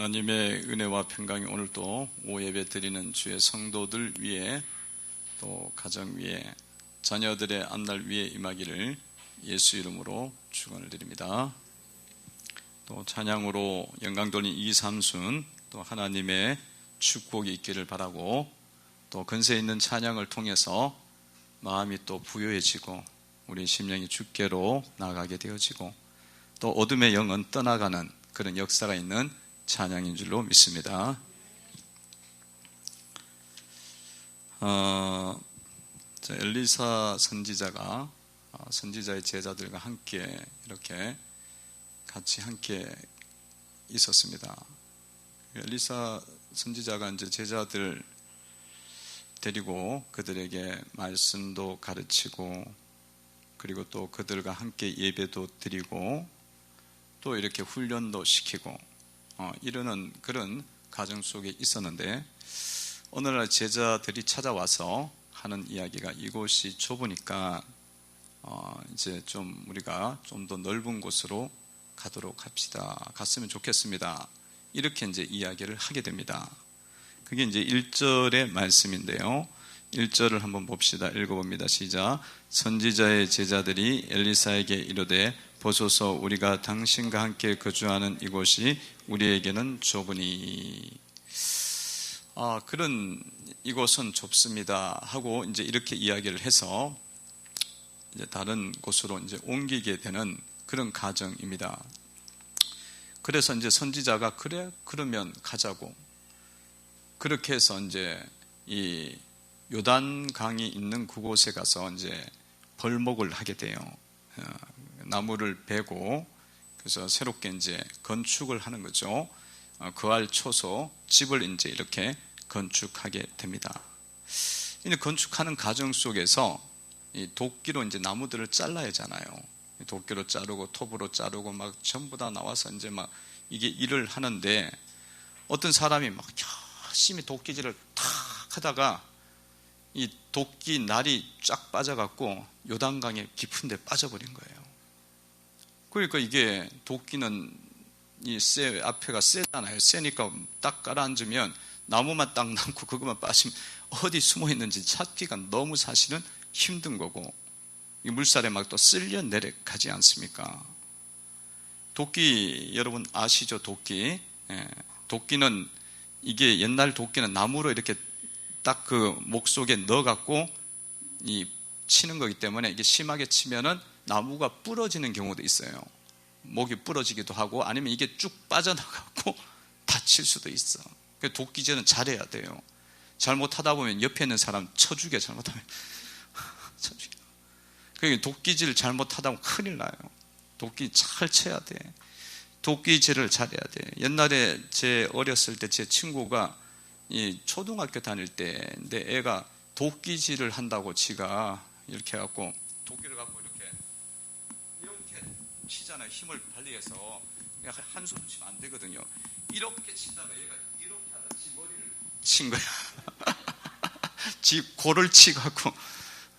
하나님의 은혜와 평강이 오늘도 오예배 드리는 주의 성도들 위에, 또 가정 위에, 자녀들의 앞날 위에 임하기를 예수 이름으로 축원을 드립니다. 또 찬양으로 영광 돌린 이 삼순, 또 하나님의 축복이 있기를 바라고, 또 근세 있는 찬양을 통해서 마음이 또 부유해지고 우리 심령이 주께로 나아가게 되어지고, 또 어둠의 영은 떠나가는 그런 역사가 있는 찬양인 줄로 믿습니다. 엘리사 선지자가 선지자의 제자들과 함께 이렇게 같이 함께 있었습니다. 엘리사 선지자가 이제 제자들 데리고 그들에게 말씀도 가르치고, 그리고 또 그들과 함께 예배도 드리고, 또 이렇게 훈련도 시키고 이러는 그런 과정 속에 있었는데, 오늘날 제자들이 찾아와서 하는 이야기가 이곳이 좁으니까 이제 좀 우리가 좀 더 넓은 곳으로 가도록 합시다. 갔으면 좋겠습니다. 이렇게 이제 이야기를 하게 됩니다. 그게 이제 1절의 말씀인데요. 1절을 한번 봅시다. 읽어봅니다. 시작. 선지자의 제자들이 엘리사에게 이르되 보소서, 우리가 당신과 함께 거주하는 이곳이 우리에게는 좁으니. 그런 이곳은 좁습니다 하고 이제 이렇게 이야기를 해서 이제 다른 곳으로 이제 옮기게 되는 그런 과정입니다. 그래서 이제 선지자가 그러면 가자고, 그렇게 해서 이제 이 요단강이 있는 그곳에 가서 이제 벌목을 하게 돼요. 나무를 베고, 그래서 새롭게 이제 건축을 하는 거죠. 그알 초소 집을 이제 이렇게 건축하게 됩니다. 이 건축하는 과정 속에서 이 도끼로 이제 나무들을 잘라야 하잖아요. 도끼로 자르고 톱으로 자르고 막 전부 다 나와서 이제 막 이게 일을 하는데, 어떤 사람이 막 열심히 도끼질을 탁 하다가 이 도끼 날이 쫙 빠져갖고 요단강에 깊은데 빠져버린 거예요. 그러니까 이게 도끼는 이 앞에가 세잖아요. 세니까 딱 깔아앉으면 나무만 딱 남고 그것만 빠지면 어디 숨어 있는지 찾기가 너무 사실은 힘든 거고, 이 물살에 막 또 쓸려 내려가지 않습니까? 도끼 여러분 아시죠? 도끼. 도끼는 이게 옛날 도끼는 나무로 이렇게 딱 그 목 속에 넣어갖고 이 치는 거기 때문에 이게 심하게 치면은 나무가 부러지는 경우도 있어요. 목이 부러지기도 하고, 아니면 이게 쭉 빠져나가고 다칠 수도 있어. 도끼질은 잘해야 돼요. 잘못하다 보면 옆에 있는 사람 쳐주게, 잘못하면 쳐주게. 그러니까 도끼질 잘못하다 보면 큰일 나요. 도끼 잘 쳐야 돼. 도끼질을 잘해야 돼. 옛날에 제 어렸을 때 제 친구가 이 초등학교 다닐 때인데, 애가 도끼질을 한다고 지가 이렇게 해갖고 도끼를 갖고 이렇게 치잖아요. 힘을 발휘해서. 약간 한숨 치면 안 되거든요. 이렇게 치다가 얘가 이렇게 하다 지 머리를 친 거야. 지 골을 치갖고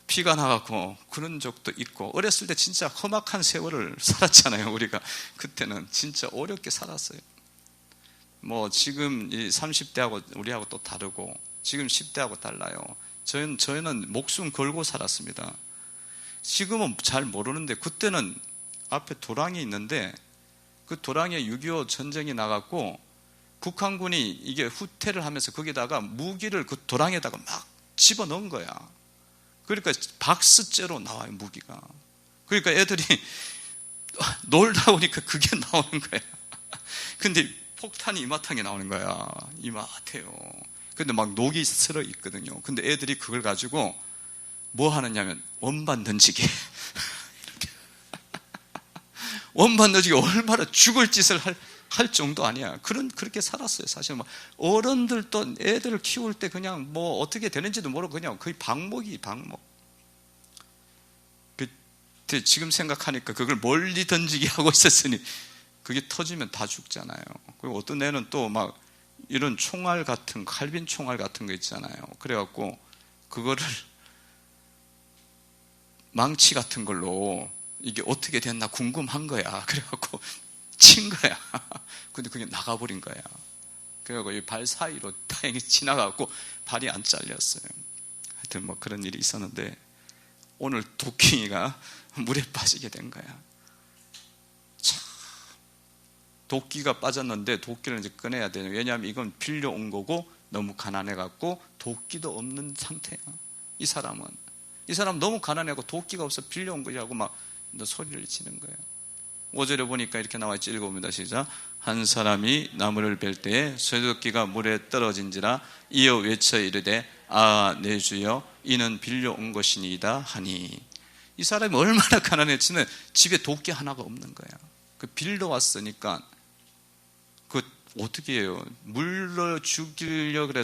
피가 나갖고 그런 적도 있고, 어렸을 때 진짜 험악한 세월을 살았잖아요. 우리가 그때는 진짜 어렵게 살았어요. 뭐 지금 이 30대하고 우리하고 또 다르고, 지금 10대하고 달라요. 저희는 목숨 걸고 살았습니다. 지금은 잘 모르는데, 그때는 앞에 도랑이 있는데 그 도랑에 6.25 전쟁이 나갔고 북한군이 이게 후퇴를 하면서 거기다가 무기를 그 도랑에다가 막 집어넣은 거야. 그러니까 박스째로 나와요, 무기가. 그러니까 애들이 놀다 보니까 그게 나오는 거야. 근데 폭탄이 이마탕에 나오는 거야. 이마태요. 근데 막 녹이 슬어 있거든요. 근데 애들이 그걸 가지고 뭐 하느냐면 원반 던지기. 원반 던지기 얼마나 죽을 짓을 할 정도 아니야. 그렇게 살았어요. 사실 뭐 어른들도 애들을 키울 때 그냥 뭐 어떻게 되는지도 모르고 그냥 거의 방목. 그때 지금 생각하니까 그걸 멀리 던지기 하고 있었으니 그게 터지면 다 죽잖아요. 그리고 어떤 애는 또 막 이런 총알 같은, 칼빈 총알 같은 거 있잖아요. 그래갖고 그거를 망치 같은 걸로 이게 어떻게 됐나 궁금한 거야. 그래갖고 친 거야. 근데 그게 나가버린 거야. 그리고 이 발 사이로 다행히 지나가고 발이 안 잘렸어요. 하여튼 뭐 그런 일이 있었는데 오늘 도끼가 물에 빠지게 된 거야. 참, 도끼가 빠졌는데 도끼를 이제 꺼내야 돼요. 왜냐하면 이건 빌려온 거고 너무 가난해갖고 도끼도 없는 상태야. 이 사람은 너무 가난해갖고 도끼가 없어 빌려온 거냐고 막 소리를 치는 거예요. 5절에 보니까 이렇게 나와있지. 읽어봅니다. 시작. 한 사람이 나무를 벨 때에 쇠도끼가 물에 떨어진지라 이어 외쳐 이르되 아 내 주여 이는 빌려온 것이니이다 하니. 이 사람이 얼마나 가난했으면 집에 도끼 하나가 없는 거야. 그 빌려왔으니까 그 어떻게 해요? 물어주려고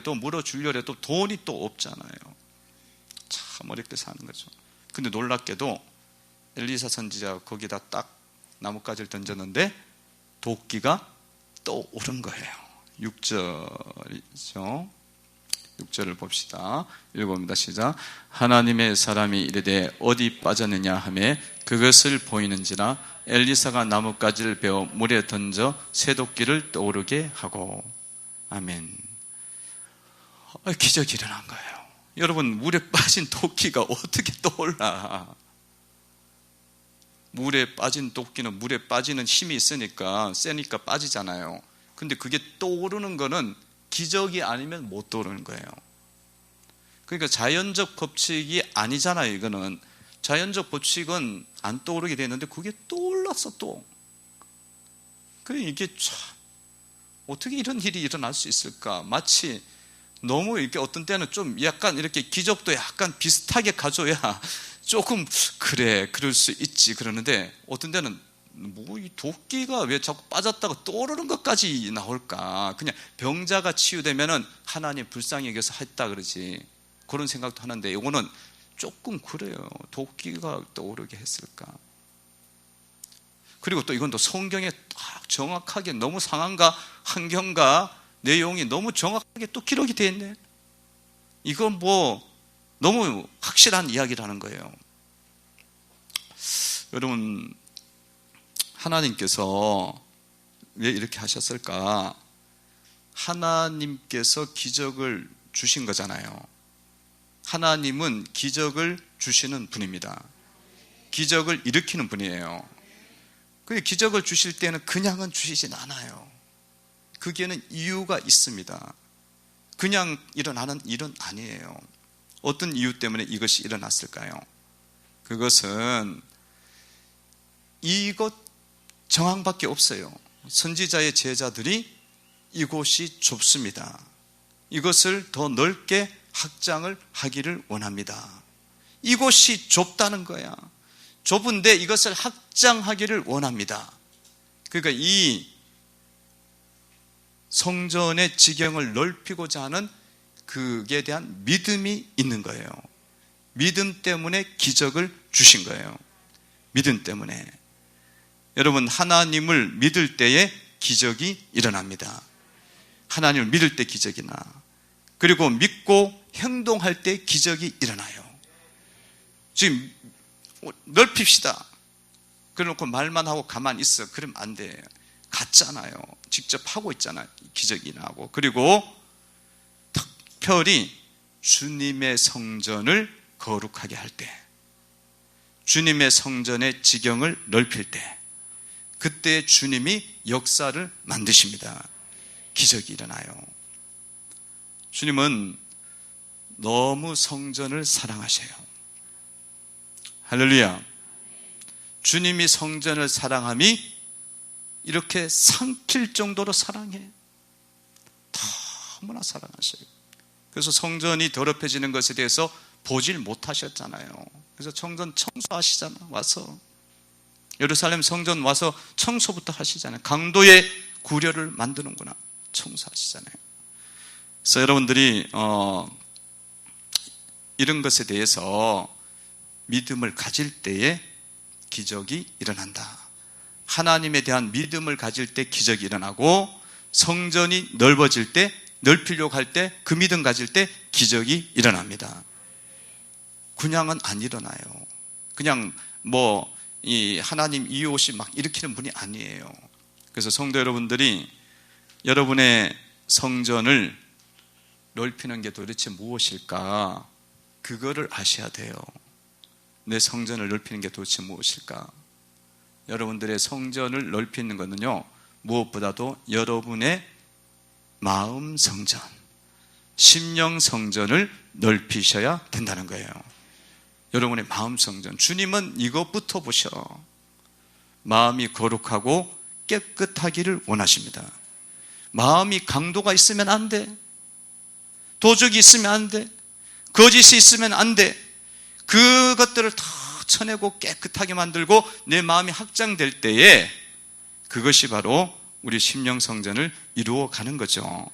해도 돈이 또 없잖아요. 참 어렵게 사는 거죠. 근데 놀랍게도 엘리사 선지자가 거기다 딱 나뭇가지를 던졌는데 도끼가 또 오른 거예요. 6절이죠. 6절을 봅시다. 읽어봅니다. 시작. 하나님의 사람이 이르되 어디 빠졌느냐 하매 그것을 보이는지라 엘리사가 나뭇가지를 베어 물에 던져 쇠도끼를 떠오르게 하고. 아멘. 기적이 일어난 거예요. 여러분, 물에 빠진 도끼가 어떻게 떠올라? 물에 빠진 도끼는 물에 빠지는 힘이 있으니까 세니까 빠지잖아요. 근데 그게 떠오르는 거는 기적이 아니면 못 떠오르는 거예요. 그러니까 자연적 법칙이 아니잖아요. 이거는 자연적 법칙은 안 떠오르게 되는데 그게 떠올랐어. 또 이게 참 어떻게 이런 일이 일어날 수 있을까? 마치 너무 이렇게 어떤 때는 좀 약간 이렇게 기적도 약간 비슷하게 가져야 조금 그럴 수 있지 그러는데 어떤 때는 뭐 이 도끼가 왜 자꾸 빠졌다가 떠오르는 것까지 나올까? 그냥 병자가 치유되면은 하나님 불쌍히 여겨서 했다 그러지. 그런 생각도 하는데 이거는 조금 그래요. 도끼가 떠오르게 했을까? 그리고 또 이건 또 성경에 딱 정확하게 너무 상황과 환경과 내용이 너무 정확하게 또 기록이 되어 있네. 이건 뭐 너무 확실한 이야기라는 거예요. 여러분, 하나님께서 왜 이렇게 하셨을까? 하나님께서 기적을 주신 거잖아요. 하나님은 기적을 주시는 분입니다. 기적을 일으키는 분이에요. 그 기적을 주실 때는 그냥은 주시진 않아요. 그게는 이유가 있습니다. 그냥 일어나는 일은 아니에요. 어떤 이유 때문에 이것이 일어났을까요? 그것은 이것 정황밖에 없어요. 선지자의 제자들이 이곳이 좁습니다. 이것을 더 넓게 확장을 하기를 원합니다. 이곳이 좁다는 거야. 좁은데 이것을 확장하기를 원합니다. 그러니까 이 성전의 지경을 넓히고자 하는 그에 대한 믿음이 있는 거예요. 믿음 때문에 기적을 주신 거예요. 믿음 때문에. 여러분, 하나님을 믿을 때에 기적이 일어납니다. 하나님을 믿을 때 기적이 나. 그리고 믿고 행동할 때 기적이 일어나요. 지금 넓힙시다. 그래놓고 말만 하고 가만히 있어. 그러면 안 돼. 갔잖아요. 직접 하고 있잖아요. 기적이 나고. 그리고 특별히 주님의 성전을 거룩하게 할 때, 주님의 성전의 지경을 넓힐 때, 그때 주님이 역사를 만드십니다. 기적이 일어나요. 주님은 너무 성전을 사랑하셔요. 할렐루야. 주님이 성전을 사랑함이 이렇게 삼킬 정도로 사랑해. 너무나 사랑하셔요. 그래서 성전이 더럽혀지는 것에 대해서 보질 못하셨잖아요. 그래서 성전 청소하시잖아. 와서 예루살렘 성전 와서 청소부터 하시잖아요. 강도의 구려를 만드는구나. 청소하시잖아요. 그래서 여러분들이 이런 것에 대해서 믿음을 가질 때에 기적이 일어난다. 하나님에 대한 믿음을 가질 때 기적이 일어나고, 성전이 넓어질 때, 넓히려고 할 때, 그 믿음 가질 때 기적이 일어납니다. 그냥은 안 일어나요. 그냥 이 하나님 이웃이 막 일으키는 분이 아니에요. 그래서 성도 여러분들이 여러분의 성전을 넓히는 게 도대체 무엇일까? 그거를 아셔야 돼요. 내 성전을 넓히는 게 도대체 무엇일까? 여러분들의 성전을 넓히는 것은요, 무엇보다도 여러분의 마음 성전, 심령 성전을 넓히셔야 된다는 거예요. 여러분의 마음 성전. 주님은 이것부터 보셔. 마음이 거룩하고 깨끗하기를 원하십니다. 마음이 강도가 있으면 안 돼. 도적이 있으면 안 돼. 거짓이 있으면 안 돼. 그것들을 다 쳐내고 깨끗하게 만들고 내 마음이 확장될 때에 그것이 바로 우리 심령 성전을 이루어가는 거죠.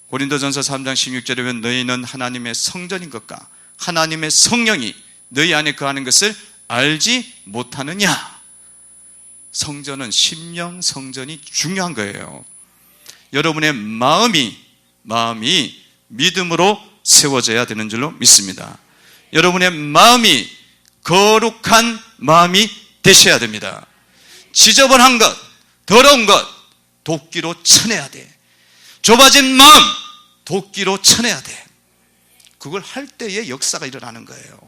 고린도전서 3장 16절에 보면 너희는 하나님의 성전인 것과 하나님의 성령이 너희 안에 거하는 것을 알지 못하느냐. 성전은 심령 성전이 중요한 거예요. 여러분의 마음이 믿음으로 세워져야 되는 줄로 믿습니다. 여러분의 마음이 거룩한 마음이 되셔야 됩니다. 지저분한 것, 더러운 것 도끼로 쳐내야 돼. 좁아진 마음 도끼로 쳐내야 돼. 그걸 할 때에 역사가 일어나는 거예요.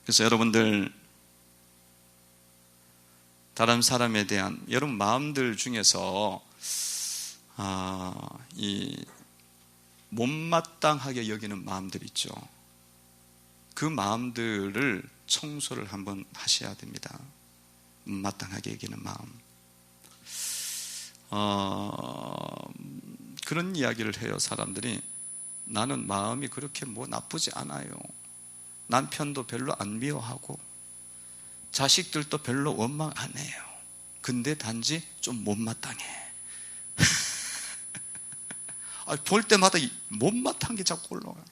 그래서 여러분들, 다른 사람에 대한 여러분 마음들 중에서 이 못마땅하게 여기는 마음들 있죠. 그 마음들을 청소를 한번 하셔야 됩니다. 못마땅하게 여기는 마음. 그런 이야기를 해요. 사람들이 나는 마음이 그렇게 뭐 나쁘지 않아요. 남편도 별로 안 미워하고 자식들도 별로 원망 안 해요. 근데 단지 좀 못마땅해. 볼 때마다 못마땅한 게 자꾸 올라와요.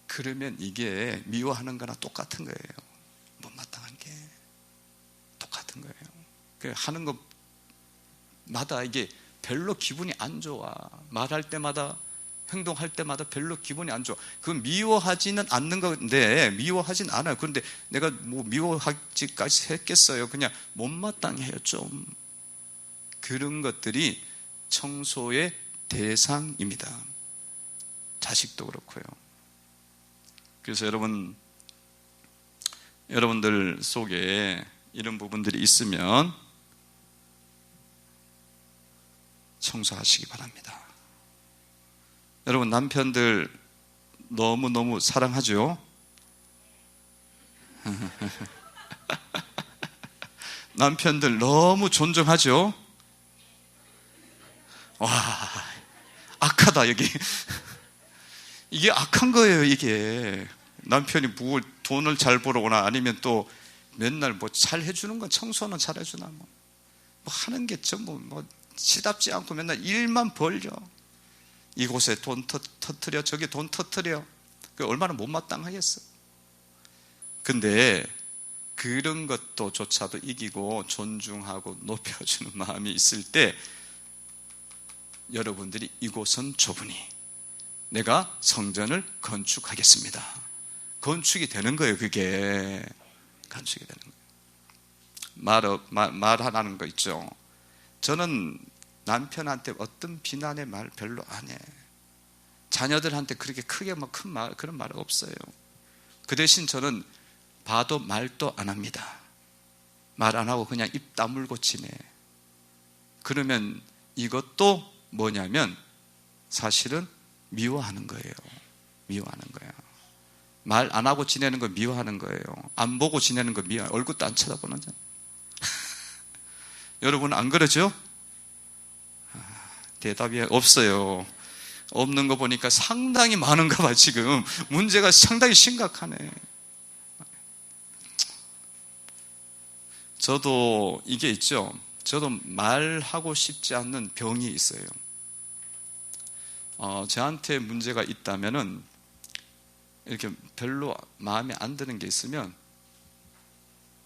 그러면 이게 미워하는 거나 똑같은 거예요. 못마땅한 게 똑같은 거예요. 하는 것마다 이게 별로 기분이 안 좋아. 말할 때마다, 행동할 때마다 별로 기분이 안 좋아. 그건 미워하지는 않는 건데, 미워하진 않아요. 그런데 내가 뭐 미워하지까지 했겠어요. 그냥 못마땅해요, 좀. 그런 것들이 청소의 대상입니다. 자식도 그렇고요. 그래서 여러분들 속에 이런 부분들이 있으면 청소하시기 바랍니다. 여러분, 남편들 너무너무 사랑하죠? 남편들 너무 존중하죠? 와, 악하다, 여기. 이게 악한 거예요, 이게. 남편이 뭘 돈을 잘 벌어오나 아니면 또 맨날 뭐 잘 해주는 건 청소는 잘 해주나 뭐 하는 게 전부 뭐 시답지 않고 맨날 일만 벌려. 이곳에 돈 터뜨려, 저기 돈 터뜨려. 그 얼마나 못마땅하겠어. 근데 그런 것조차도 이기고 존중하고 높여주는 마음이 있을 때 여러분들이 이곳은 좁으니 내가 성전을 건축하겠습니다. 건축이 되는 거예요. 그게 건축이 되는 거예요. 말하라는 거 있죠. 저는 남편한테 어떤 비난의 말 별로 안 해. 자녀들한테 그렇게 크게 큰 말, 그런 말 없어요. 그 대신 저는 봐도 말도 안 합니다. 말 안 하고 그냥 입 다물고 지내. 그러면 이것도 뭐냐면 사실은 미워하는 거예요. 미워하는 거야. 말 안 하고 지내는 거 미워하는 거예요. 안 보고 지내는 거 미워해요. 얼굴도 안 쳐다보는 자. 여러분 안 그러죠? 대답이 없어요. 없는 거 보니까 상당히 많은가 봐. 지금 문제가 상당히 심각하네. 저도 이게 있죠. 저도 말하고 싶지 않는 병이 있어요. 저한테 문제가 있다면은 이렇게 별로 마음에 안 드는 게 있으면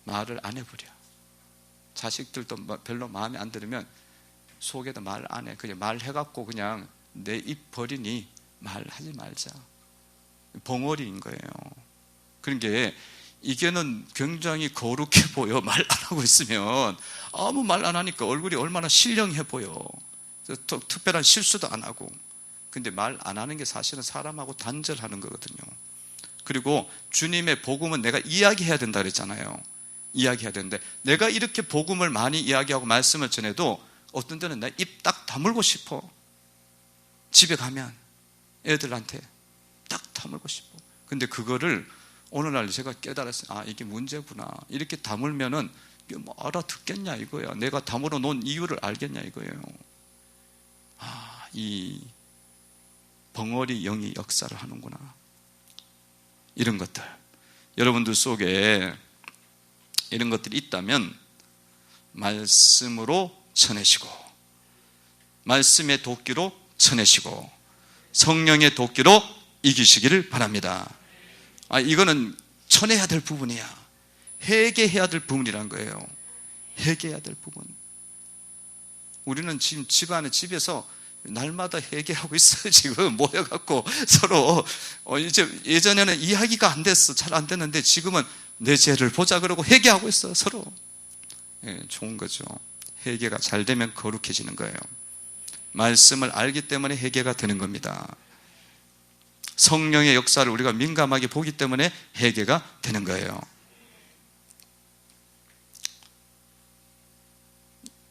말을 안 해버려. 자식들도 별로 마음에 안 들으면 속에도 말 안 해. 그냥 말해갖고 그냥 내 입 버리니 말하지 말자. 벙어리인 거예요. 그런 게 이게는 굉장히 거룩해 보여. 말 안 하고 있으면 아무 말 안 하니까 얼굴이 얼마나 신령해 보여. 특별한 실수도 안 하고. 근데 말 안 하는 게 사실은 사람하고 단절하는 거거든요. 그리고 주님의 복음은 내가 이야기해야 된다 그랬잖아요. 이야기해야 되는데 내가 이렇게 복음을 많이 이야기하고 말씀을 전해도 어떤 때는 나 입 딱 다물고 싶어. 집에 가면 애들한테 딱 다물고 싶어. 근데 그거를 오늘날 제가 깨달았어요. 아, 이게 문제구나. 이렇게 다물면은 뭐 알아듣겠냐 이거야. 내가 다물어 놓은 이유를 알겠냐 이거예요. 아, 이 벙어리 영이 역사를 하는구나. 이런 것들, 여러분들 속에 이런 것들이 있다면 말씀으로 쳐내시고, 말씀의 도끼로 쳐내시고, 성령의 도끼로 이기시기를 바랍니다. 아, 이거는 쳐내야 될 부분이야. 회개해야 될 부분이란 거예요. 회개해야 될 부분. 우리는 지금 집에서 날마다 회개하고 있어요. 지금 모여갖고 서로 이제 예전에는 이야기가 안 됐어. 잘 안 됐는데 지금은 내 죄를 보자 그러고 회개하고 있어 서로. 예, 좋은 거죠. 회개가 잘 되면 거룩해지는 거예요. 말씀을 알기 때문에 회개가 되는 겁니다. 성령의 역사를 우리가 민감하게 보기 때문에 회개가 되는 거예요.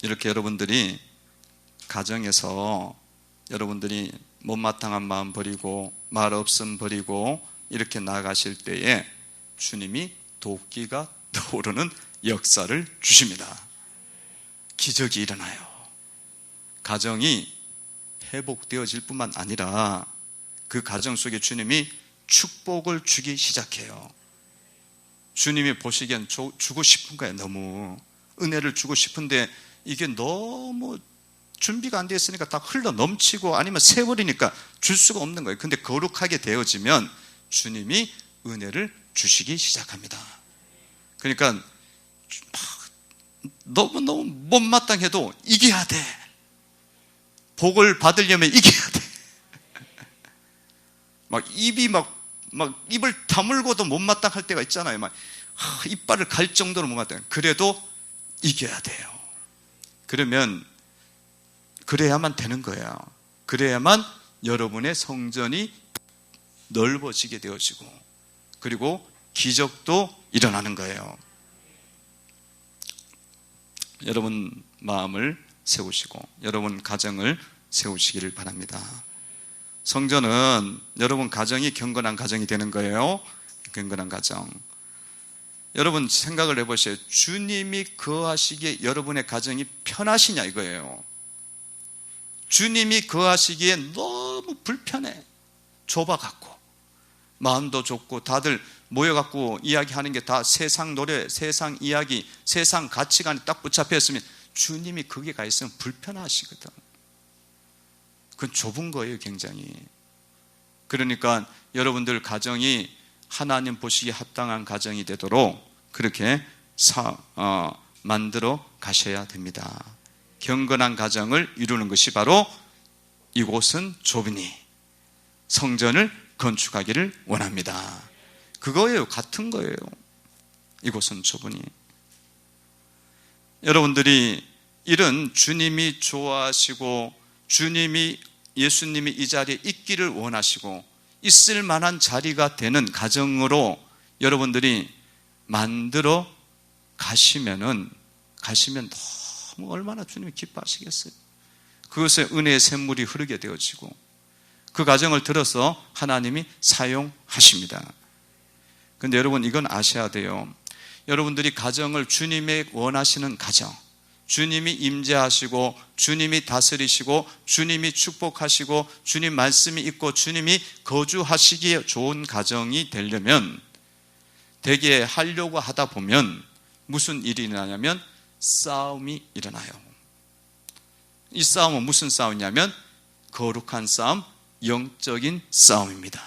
이렇게 여러분들이 가정에서 여러분들이 못마땅한 마음 버리고 말 없음 버리고 이렇게 나가실 때에 주님이 도끼가 떠오르는 역사를 주십니다. 기적이 일어나요. 가정이 회복되어질 뿐만 아니라 그 가정 속에 주님이 축복을 주기 시작해요. 주님이 보시기엔 주고 싶은 거예요. 너무 은혜를 주고 싶은데 이게 너무 준비가 안 되어 있으니까 다 흘러 넘치고 아니면 새버리니까 줄 수가 없는 거예요. 근데 거룩하게 되어지면 주님이 은혜를 주시기 시작합니다. 그러니까 너무너무 못마땅해도 이겨야 돼. 복을 받으려면 이겨야 돼. 막 입이 막 입을 다물고도 못마땅할 때가 있잖아요. 막 이빨을 갈 정도로 못마땅해. 그래도 이겨야 돼요. 그러면 그래야만 되는 거예요. 그래야만 여러분의 성전이 넓어지게 되어지고 그리고 기적도 일어나는 거예요. 여러분 마음을 세우시고 여러분 가정을 세우시기를 바랍니다. 성전은 여러분 가정이 경건한 가정이 되는 거예요. 경건한 가정. 여러분 생각을 해보세요. 주님이 거하시기에 여러분의 가정이 편하시냐 이거예요. 주님이 거하시기에 너무 불편해. 좁아갖고 마음도 좁고 다들 모여갖고 이야기하는 게 다 세상 노래, 세상 이야기, 세상 가치관이 딱 붙잡혀 있으면 주님이 거기에 가 있으면 불편하시거든. 그건 좁은 거예요 굉장히. 그러니까 여러분들 가정이 하나님 보시기에 합당한 가정이 되도록 그렇게 만들어 가셔야 됩니다. 경건한 가정을 이루는 것이 바로 이곳은 좁으니 성전을 건축하기를 원합니다. 그거예요. 같은 거예요. 이곳은 좁으니. 여러분들이 이런 주님이 좋아하시고 주님이 예수님이 이 자리에 있기를 원하시고 있을 만한 자리가 되는 가정으로 여러분들이 만들어 가시면 너무 얼마나 주님이 기뻐하시겠어요. 그것에 은혜의 샘물이 흐르게 되어지고 그 가정을 들어서 하나님이 사용하십니다. 그런데 여러분 이건 아셔야 돼요. 여러분들이 가정을 주님의 원하시는 가정, 주님이 임재하시고 주님이 다스리시고 주님이 축복하시고 주님 말씀이 있고 주님이 거주하시기에 좋은 가정이 되려면 되게 하려고 하다 보면 무슨 일이 일어나냐면 싸움이 일어나요. 이 싸움은 무슨 싸움이냐면 거룩한 싸움, 영적인 싸움입니다.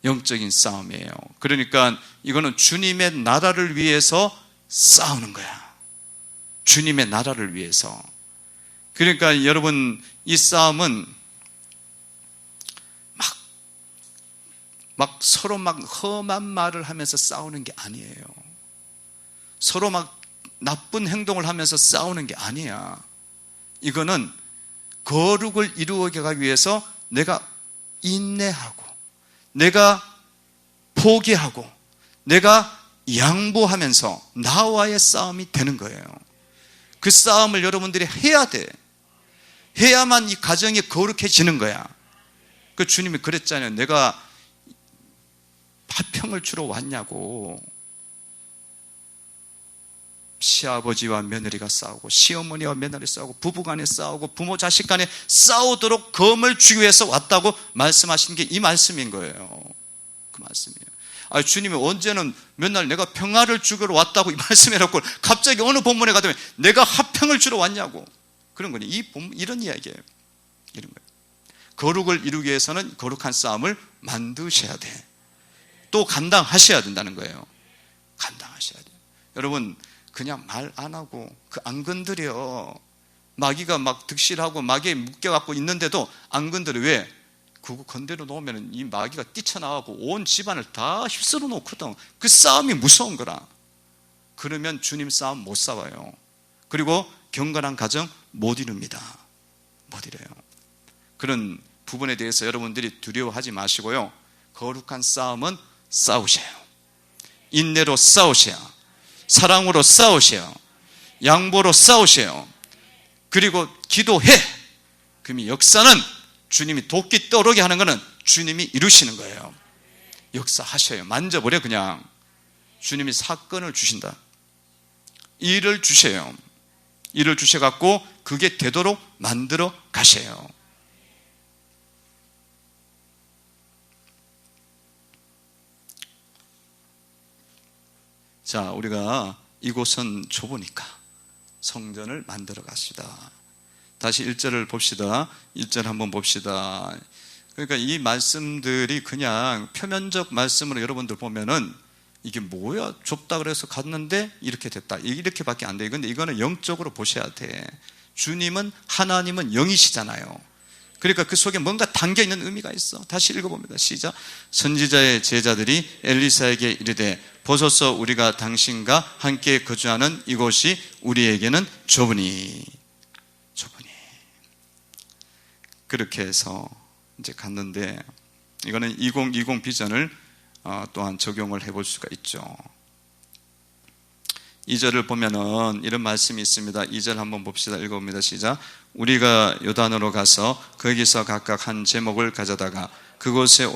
영적인 싸움이에요. 그러니까 이거는 주님의 나라를 위해서 싸우는 거야. 주님의 나라를 위해서. 그러니까 여러분 이 싸움은 막 서로 막 험한 말을 하면서 싸우는 게 아니에요. 서로 막 나쁜 행동을 하면서 싸우는 게 아니야. 이거는 거룩을 이루어가기 위해서 내가 인내하고, 내가 포기하고, 내가 양보하면서 나와의 싸움이 되는 거예요. 그 싸움을 여러분들이 해야 돼. 해야만 이 가정이 거룩해지는 거야. 그 주님이 그랬잖아요. 내가 화평을 주러 왔냐고. 시아버지와 며느리가 싸우고, 시어머니와 며느리 싸우고, 부부간에 싸우고, 부모 자식 간에 싸우도록 검을 주기 위해서 왔다고 말씀하신 게 이 말씀인 거예요. 그 말씀이에요. 주님이 언제는 맨날 내가 평화를 주기로 왔다고 이 말씀해놓고 갑자기 어느 본문에 가더니 내가 화평을 주러 왔냐고. 그런 거니. 이런 이야기예요. 이런 거예요. 거룩을 이루기 위해서는 거룩한 싸움을 만드셔야 돼. 또 감당하셔야 된다는 거예요. 감당하셔야 돼요. 여러분, 그냥 말 안 하고 안 건드려. 마귀가 막 득실하고 마귀에 묶여갖고 있는데도 안 건드려. 왜? 그거 건드려 놓으면 이 마귀가 뛰쳐나가고 온 집안을 다 휩쓸어 놓거든. 그 싸움이 무서운 거라. 그러면 주님 싸움 못 싸워요. 그리고 경건한 가정 못 이룹니다. 못 이뤄요. 그런 부분에 대해서 여러분들이 두려워하지 마시고요. 거룩한 싸움은 싸우셔요. 인내로 싸우셔요. 사랑으로 싸우셔요. 양보로 싸우셔요. 그리고 기도해. 그럼 이 역사는 주님이 도끼 떠오르게 하는 것은 주님이 이루시는 거예요. 역사하셔요. 만져버려. 그냥 주님이 사건을 주신다. 일을 주셔요. 일을 주셔갖고 그게 되도록 만들어 가셔요. 자, 우리가 이곳은 좁으니까 성전을 만들어 갑시다. 다시 1절을 봅시다. 1절 한번 봅시다. 그러니까 이 말씀들이 그냥 표면적 말씀으로 여러분들 보면은 이게 뭐야? 좁다 그래서 갔는데 이렇게 됐다. 이렇게밖에 안 돼. 근데 이거는 영적으로 보셔야 돼. 주님은, 하나님은 영이시잖아요. 그러니까 그 속에 뭔가 담겨있는 의미가 있어. 다시 읽어봅니다. 시작. 선지자의 제자들이 엘리사에게 이르되 보소서 우리가 당신과 함께 거주하는 이곳이 우리에게는 좁으니. 그렇게 해서 이제 갔는데 이거는 2020 비전을 또한 적용을 해볼 수가 있죠. 2절을 보면은 이런 말씀이 있습니다. 2절 한번 봅시다. 읽어봅니다. 시작. 우리가 요단으로 가서 거기서 각각 한 제목을 가져다가 그곳에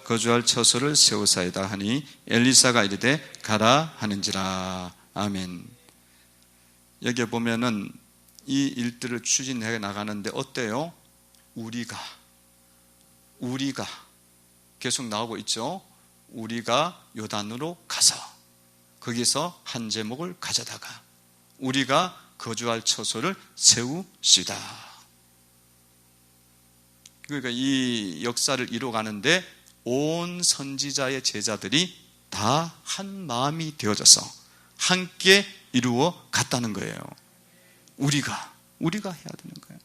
거주할 처소를 세우사이다 하니 엘리사가 이르되 가라 하는지라. 아멘. 여기에 보면은 이 일들을 추진해 나가는데 어때요? 우리가 계속 나오고 있죠. 우리가 요단으로 가서 거기서 한 제목을 가져다가 우리가 거주할 처소를 세우시다. 그러니까 이 역사를 이루어가는데 온 선지자의 제자들이 다 한 마음이 되어져서 함께 이루어 갔다는 거예요. 우리가 해야 되는 거예요.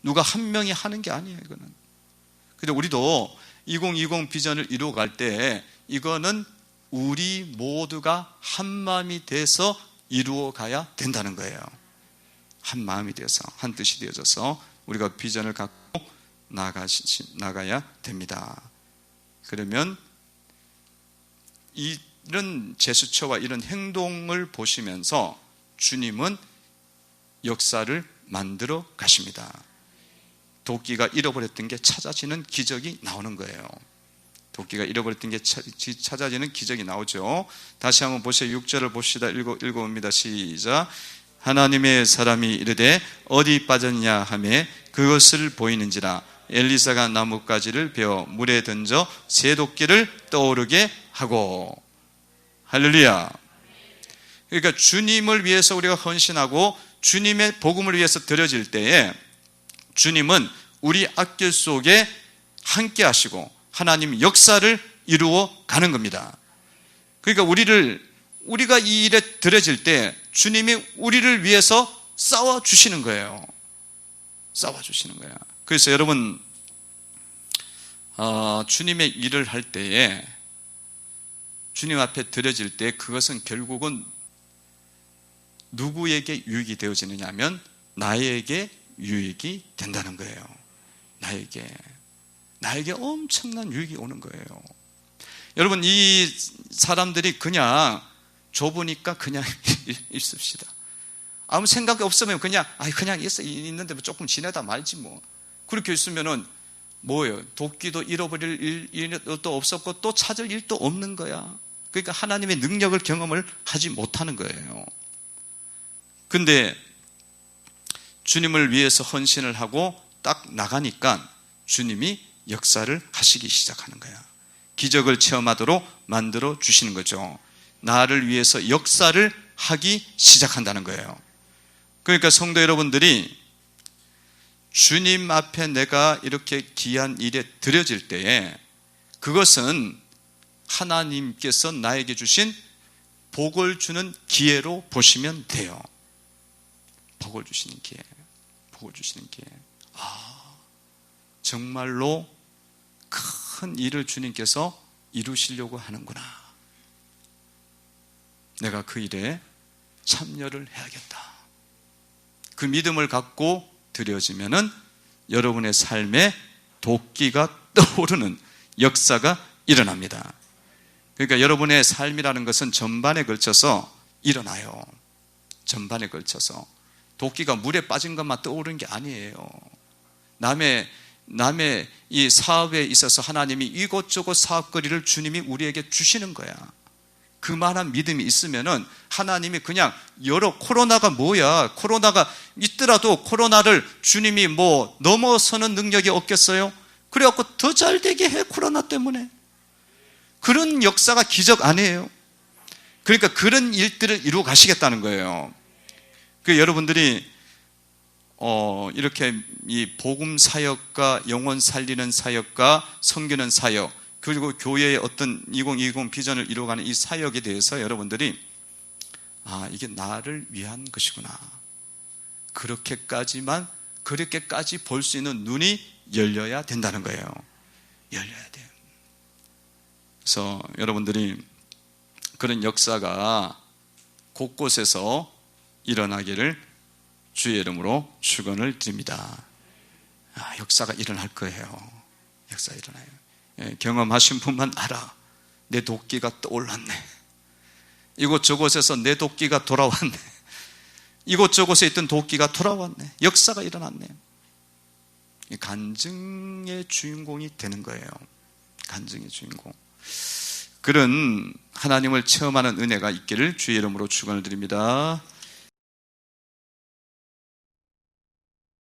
누가 한 명이 하는 게 아니에요. 이거는. 근데 우리도 2020 비전을 이루어갈 때 이거는 우리 모두가 한 마음이 돼서 이루어가야 된다는 거예요. 한 마음이 되어서, 한 뜻이 되어져서 우리가 비전을 갖고 나가야 됩니다. 그러면 이런 제스처와 이런 행동을 보시면서 주님은 역사를 만들어 가십니다. 도끼가 잃어버렸던 게 찾아지는 기적이 나오는 거예요. 도끼가 잃어버렸던 게 찾아지는 기적이 나오죠. 다시 한번 보세요. 6절을 봅시다. 읽어봅니다. 시작. 하나님의 사람이 이르되 어디 빠졌냐 하매 그것을 보이는지라. 엘리사가 나뭇가지를 베어 물에 던져 새 도끼를 떠오르게 하고. 할렐루야. 그러니까 주님을 위해서 우리가 헌신하고 주님의 복음을 위해서 드려질 때에 주님은 우리 앞길 속에 함께 하시고 하나님 역사를 이루어 가는 겁니다. 그러니까 우리가 이 일에 드려질 때 주님이 우리를 위해서 싸워 주시는 거예요. 싸워 주시는 거예요. 그래서 여러분 주님의 일을 할 때에 주님 앞에 드려질 때 그것은 결국은 누구에게 유익이 되어지느냐 하면 나에게 유익이 된다는 거예요. 나에게 엄청난 유익이 오는 거예요. 여러분, 이 사람들이 그냥 좁으니까 그냥 있읍시다. 아무 생각이 없으면 그냥 있는데 조금 지내다 말지 뭐. 그렇게 있으면은 뭐예요? 도끼도 잃어버릴 일도 없었고 또 찾을 일도 없는 거야. 그러니까 하나님의 능력을 경험을 하지 못하는 거예요. 근데 주님을 위해서 헌신을 하고 딱 나가니까 주님이 역사를 하시기 시작하는 거야. 기적을 체험하도록 만들어 주시는 거죠. 나를 위해서 역사를 하기 시작한다는 거예요. 그러니까 성도 여러분들이 주님 앞에 내가 이렇게 귀한 일에 드려질 때에 그것은 하나님께서 나에게 주신 복을 주는 기회로 보시면 돼요. 복을 주시는 기회. 정말로 큰 일을 주님께서 이루시려고 하는구나. 내가 그 일에 참여를 해야겠다. 그 믿음을 갖고 드려지면은 여러분의 삶에 도끼가 떠오르는 역사가 일어납니다. 그러니까 여러분의 삶이라는 것은 전반에 걸쳐서 일어나요. 전반에 걸쳐서. 도끼가 물에 빠진 것만 떠오르는 게 아니에요. 남의 이 사업에 있어서 하나님이 이것저것 사업거리를 주님이 우리에게 주시는 거야. 그만한 믿음이 있으면은 하나님이 그냥 코로나가 뭐야? 코로나가 있더라도 코로나를 주님이 뭐 넘어서는 능력이 없겠어요? 그래갖고 더 잘 되게 해, 코로나 때문에. 그런 역사가 기적 아니에요. 그러니까 그런 일들을 이루어 가시겠다는 거예요. 그 여러분들이 이렇게 이 복음 사역과 영혼 살리는 사역과 섬기는 사역, 그리고 교회의 어떤 2020 비전을 이루어가는 이 사역에 대해서 여러분들이 이게 나를 위한 것이구나. 그렇게까지 볼 수 있는 눈이 열려야 된다는 거예요. 열려야 돼요. 그래서 여러분들이 그런 역사가 곳곳에서 일어나기를 주의 이름으로 축원을 드립니다. 역사가 일어날 거예요. 역사가 일어나요. 경험하신 분만 알아. 내 도끼가 떠올랐네. 이곳저곳에서 내 도끼가 돌아왔네. 이곳저곳에 있던 도끼가 돌아왔네. 역사가 일어났네. 간증의 주인공이 되는 거예요. 간증의 주인공. 그런 하나님을 체험하는 은혜가 있기를 주의 이름으로 축원을 드립니다.